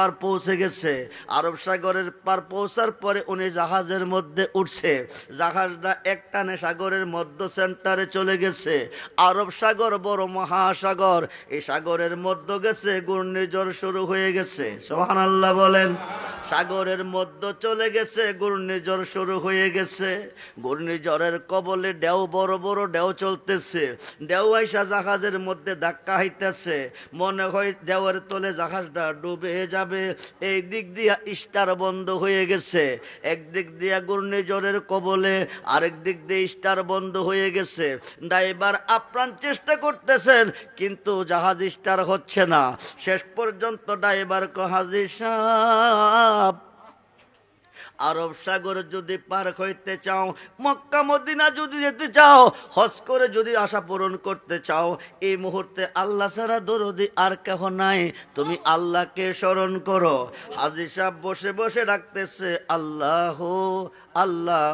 পার পৌঁছে গেছে। আরব সাগরের পার পৌঁছার পরে উনি জাহাজের মধ্যে উঠছে। জাহাজটা একটানে সাগরের মধ্য সেন্টারে চলে গেছে। আরব সাগর বড় মহাসাগর, এই সাগরের মধ্যে গেছে, ঘূর্ণিঝড় শুরু হয়ে গেছে। সুবহানাল্লাহ বলেন। সাগরের মধ্য চলে গেছে, ঘূর্ণিঝড় শুরু হয়ে গেছে। ঘূর্ণিঝড়ের কবলে ঢেউ, বড় বড় ঢেউ চলতেছে। ঢেউ আইসা জাহাজের মধ্যে ধাক্কা হইতেছে, মনে হয় ঢেউয়ের তলে জাহাজটা ডুবে যাবে। এই দিক দিয়া স্টার বন্ধ হয়ে গেছে, একদিক দিয়া ঘূর্ণিঝড়ের কবলে, আরেক দিক দিয়ে স্টার বন্ধ হয়ে গেছে। ড্রাইভার আপ্রাণ চেষ্টা করতেছেন, কিন্তু জাহাজ স্টার হচ্ছে না। শেষ পর্যন্ত ড্রাইভার হাজী সাহেব, আরব সাগর যদি পার হইতে চাও, মক্কা মদিনা যদি যেতে চাও, হজ করে যদি আশা পূরণ করতে চাও, এই মুহূর্তে আল্লাহ ছাড়া দরদি আর কেহ নাই, তুমি আল্লাহকে স্মরণ করো। হাজী সাহেব বসে বসে ডাকতেছে, আল্লাহ আল্লাহ।